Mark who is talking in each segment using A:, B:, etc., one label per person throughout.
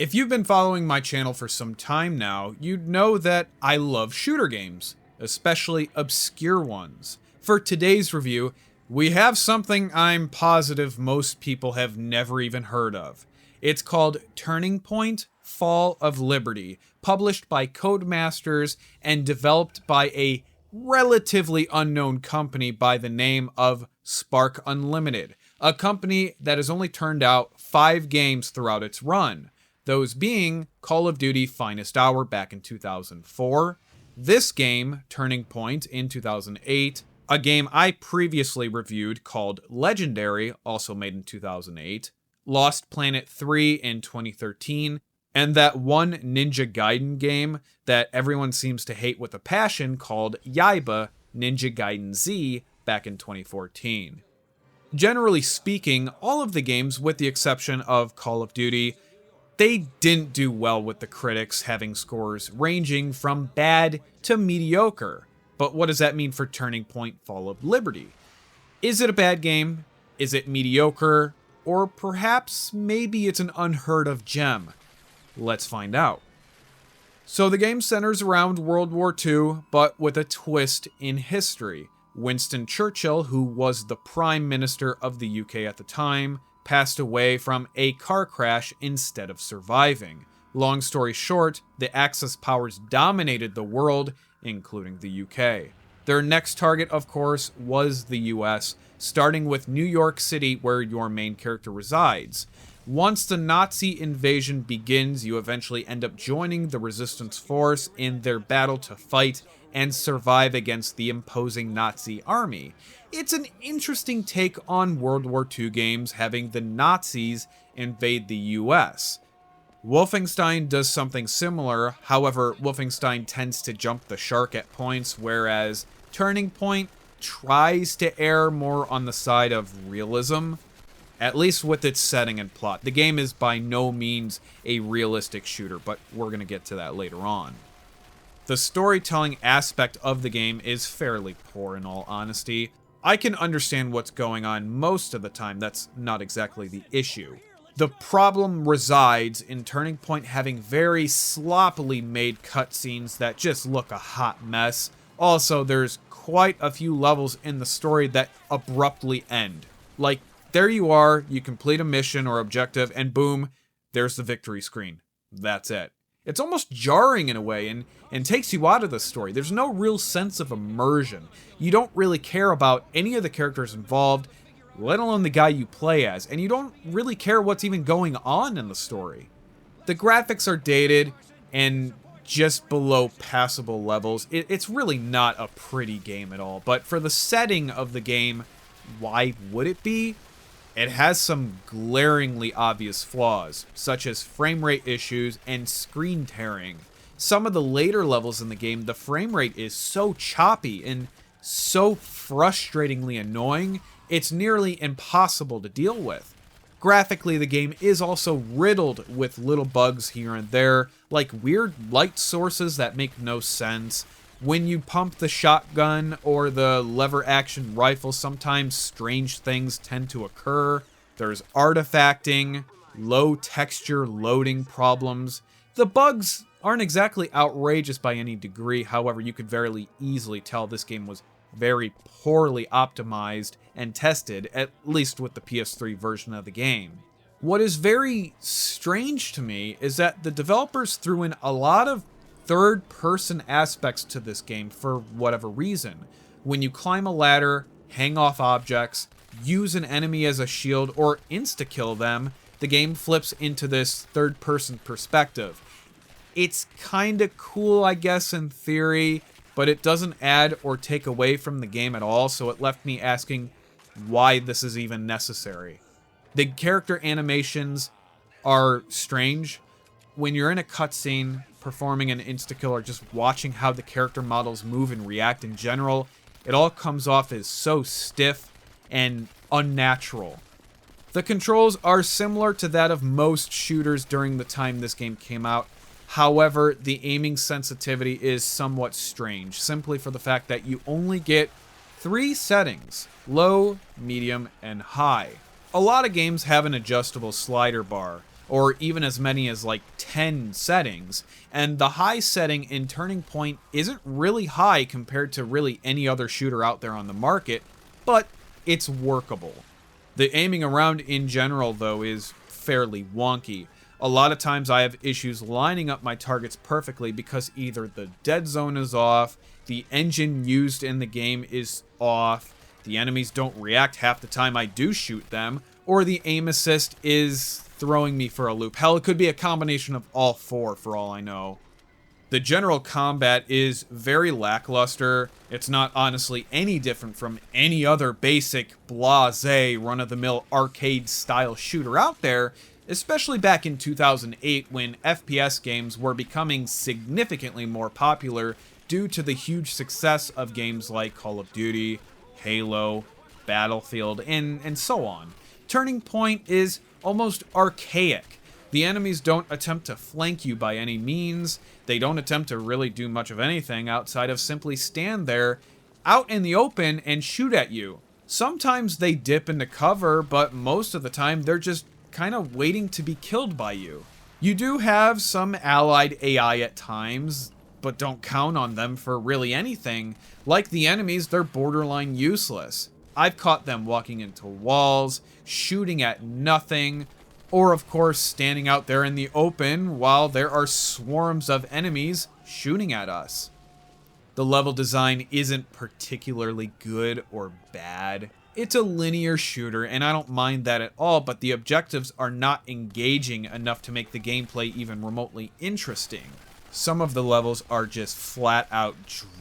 A: If you've been following my channel for some time now, you'd know that I love shooter games, especially obscure ones. For today's review, we have something I'm positive most people have never even heard of. It's called Turning Point: Fall of Liberty, published by Codemasters and developed by a relatively unknown company by the name of Spark Unlimited, a company that has only turned out 5 games throughout its run. Those being Call of Duty Finest Hour back in 2004, this game, Turning Point, in 2008, a game I previously reviewed called Legendary, also made in 2008, Lost Planet 3 in 2013, and that one Ninja Gaiden game that everyone seems to hate with a passion called Yaiba Ninja Gaiden Z back in 2014. Generally speaking, all of the games, with the exception of Call of Duty, they didn't do well with the critics, having scores ranging from bad to mediocre. But what does that mean for Turning Point: Fall of Liberty? Is it a bad game? Is it mediocre? Or perhaps maybe it's an unheard of gem? Let's find out. So the game centers around World War II, but with a twist in history. Winstin Churchill, who was the Prime Minister of the UK at the time, passed away from a car crash instead of surviving. Long story short, the Axis powers dominated the world, including the UK. Their next target, of course, was the US, starting with New York City, where your main character resides. Once the Nazi invasion begins, you eventually end up joining the resistance force in their battle to fight and survive against the imposing Nazi army. It's an interesting take on World War II games, having the Nazis invade the US. Wolfenstein does something similar, however, Wolfenstein tends to jump the shark at points, whereas Turning Point tries to err more on the side of realism, at least with its setting and plot. The game is by no means a realistic shooter, but we're going to get to that later on. The storytelling aspect of the game is fairly poor, in all honesty. I can understand what's going on most of the time, that's not exactly the issue. The problem resides in Turning Point having very sloppily made cutscenes that just look a hot mess. Also, there's quite a few levels in the story that abruptly end. Like, there you are, you complete a mission or objective, and boom, there's the victory screen. That's it. It's almost jarring in a way and takes you out of the story. There's no real sense of immersion. You don't really care about any of the characters involved, let alone the guy you play as, and you don't really care what's even going on in the story. The graphics are dated and just below passable levels. It's really not a pretty game at all, but for the setting of the game, why would it be? It has some glaringly obvious flaws, such as frame rate issues and screen tearing. Some of the later levels in the game, the frame rate is so choppy and so frustratingly annoying, it's nearly impossible to deal with. Graphically, the game is also riddled with little bugs here and there, like weird light sources that make no sense. When you pump the shotgun or the lever-action rifle, sometimes strange things tend to occur. There's artifacting, low texture loading problems. The bugs aren't exactly outrageous by any degree, however, you could very easily tell this game was very poorly optimized and tested, at least with the PS3 version of the game. What is very strange to me is that the developers threw in a lot of third-person aspects to this game for whatever reason. When you climb a ladder, hang off objects, use an enemy as a shield, or insta-kill them, the game flips into this third-person perspective. It's kinda cool, I guess, in theory, but it doesn't add or take away from the game at all, so it left me asking why this is even necessary. The character animations are strange. When you're in a cutscene, performing an insta-kill, or just watching how the character models move and react in general, it all comes off as so stiff and unnatural. The controls are similar to that of most shooters during the time this game came out. However, the aiming sensitivity is somewhat strange, simply for the fact that you only get 3 settings: low, medium, and high. A lot of games have an adjustable slider bar. or even as many as like 10 settings. And the high setting in Turning Point isn't really high compared to really any other shooter out there on the market, but it's workable. The aiming around in general, though, is fairly wonky. A lot of times I have issues lining up my targets perfectly because either the dead zone is off, the engine used in the game is off, the enemies don't react half the time I do shoot them, or the aim assist is throwing me for a loop. Hell, it could be a combination of all four for all I know. The general combat is very lackluster. It's not honestly any different from any other basic, blasé, run-of-the-mill arcade-style shooter out there, especially back in 2008 when FPS games were becoming significantly more popular due to the huge success of games like Call of Duty, Halo, Battlefield, and so on. Turning Point is almost archaic. The enemies don't attempt to flank you by any means. They don't attempt to really do much of anything outside of simply stand there out in the open and shoot at you. Sometimes they dip into cover, but most of the time they're just kind of waiting to be killed by you. You do have some allied AI at times, but don't count on them for really anything. Like the enemies, they're borderline useless. I've caught them walking into walls, shooting at nothing, or of course standing out there in the open while there are swarms of enemies shooting at us. The level design isn't particularly good or bad. It's a linear shooter, and I don't mind that at all, but the objectives are not engaging enough to make the gameplay even remotely interesting. Some of the levels are just flat out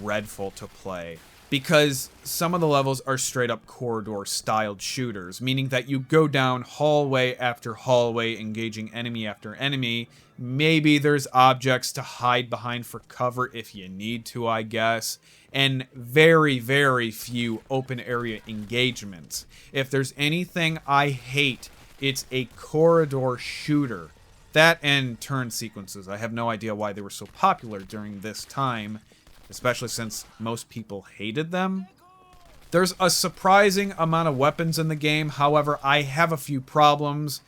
A: dreadful to play, because some of the levels are straight up corridor styled shooters, meaning that you go down hallway after hallway engaging enemy after enemy. Maybe there's objects to hide behind for cover if you need to, I guess, and very, very few open area engagements. If there's anything I hate, it's a corridor shooter. That and turn sequences. I have no idea why they were so popular during this time, especially since most people hated them. There's a surprising amount of weapons in the game, however, I have a few problems.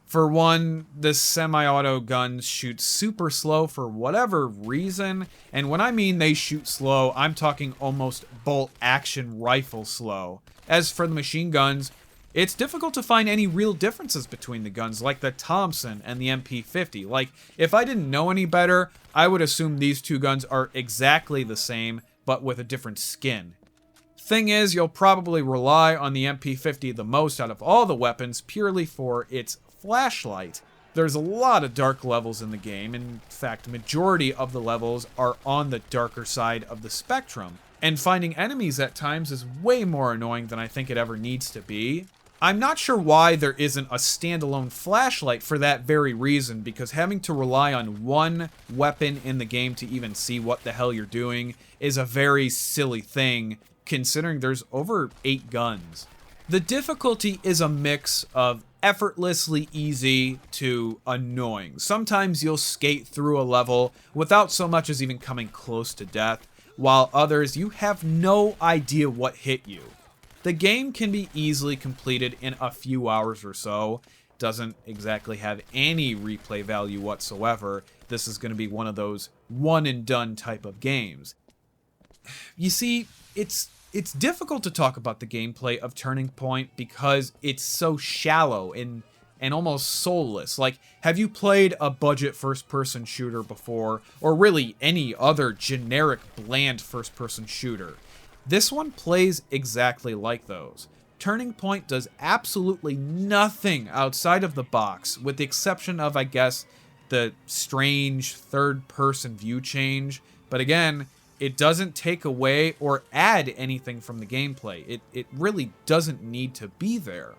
A: For one, the semi-auto guns shoot super slow for whatever reason, and when I mean they shoot slow, I'm talking almost bolt-action rifle slow. As for the machine guns, it's difficult to find any real differences between the guns, like the Thompson and the MP50. Like, if I didn't know any better, I would assume these two guns are exactly the same, but with a different skin. Thing is, you'll probably rely on the MP50 the most out of all the weapons purely for its flashlight. There's a lot of dark levels in the game. In fact, majority of the levels are on the darker side of the spectrum, and finding enemies at times is way more annoying than I think it ever needs to be. I'm not sure why there isn't a standalone flashlight for that very reason, because having to rely on one weapon in the game to even see what the hell you're doing is a very silly thing, considering there's over 8 guns. The difficulty is a mix of effortlessly easy to annoying. Sometimes you'll skate through a level without so much as even coming close to death, while others you have no idea what hit you. The game can be easily completed in a few hours or so. Doesn't exactly have any replay value whatsoever. This is going to be one of those one and done type of games. You see, it's difficult to talk about the gameplay of Turning Point because it's so shallow and almost soulless. Like, have you played a budget first-person shooter before, or really any other generic bland first-person shooter? This one plays exactly like those. Turning Point does absolutely nothing outside of the box, with the exception of, I guess, the strange third-person view change. But again, it doesn't take away or add anything from the gameplay. It really doesn't need to be there.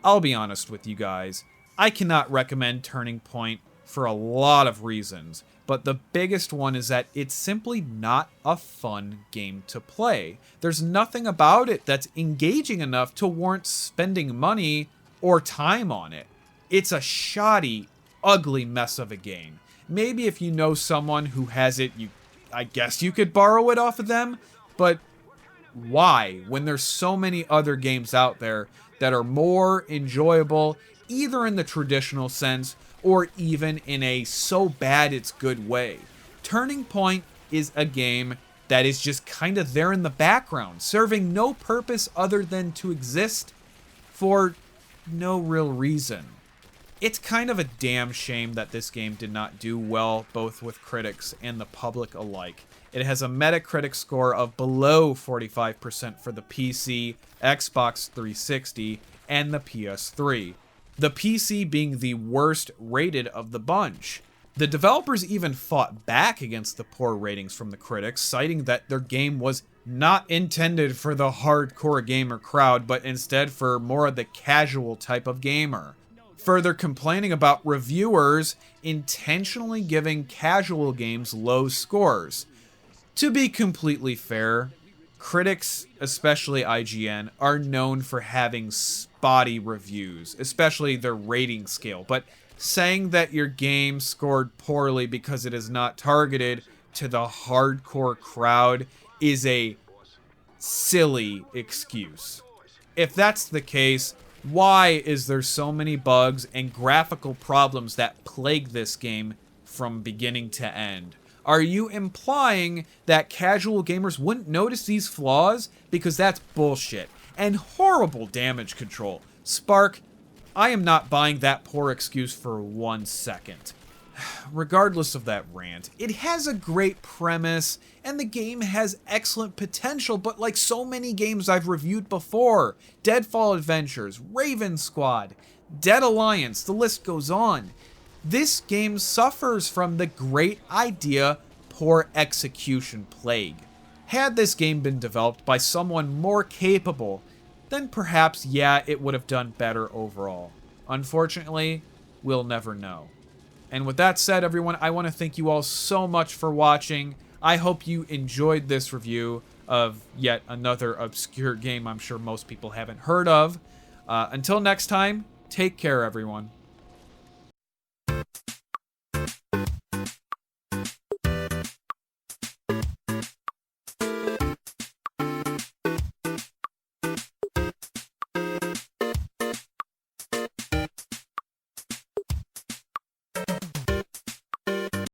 A: I'll be honest with you guys, I cannot recommend Turning Point for a lot of reasons, but the biggest one is that it's simply not a fun game to play. There's nothing about it that's engaging enough to warrant spending money or time on it. It's a shoddy, ugly mess of a game. Maybe if you know someone who has it, I guess you could borrow it off of them, but why, when there's so many other games out there that are more enjoyable, either in the traditional sense or even in a so bad it's good way. Turning Point is a game that is just kind of there in the background, serving no purpose other than to exist for no real reason. It's kind of a damn shame that this game did not do well both with critics and the public alike. It has a Metacritic score of below 45% for the PC, Xbox 360, and the PS3. The PC being the worst rated of the bunch. The developers even fought back against the poor ratings from the critics, citing that their game was not intended for the hardcore gamer crowd, but instead for more of the casual type of gamer. Further complaining about reviewers intentionally giving casual games low scores. To be completely fair, critics, especially IGN, are known for having spotty reviews, especially their rating scale, but saying that your game scored poorly because it is not targeted to the hardcore crowd is a silly excuse. If that's the case, why is there so many bugs and graphical problems that plague this game from beginning to end? Are you implying that casual gamers wouldn't notice these flaws? Because that's bullshit. And horrible damage control. Spark, I am not buying that poor excuse for 1 second. Regardless of that rant, it has a great premise, and the game has excellent potential, but like so many games I've reviewed before, Deadfall Adventures, Raven Squad, Dead Alliance, the list goes on. This game suffers from the great idea, poor execution plague. Had this game been developed by someone more capable, then perhaps, yeah, it would have done better overall. Unfortunately, we'll never know. And with that said, everyone, I want to thank you all so much for watching. I hope you enjoyed this review of yet another obscure game I'm sure most people haven't heard of. Until next time, take care, everyone.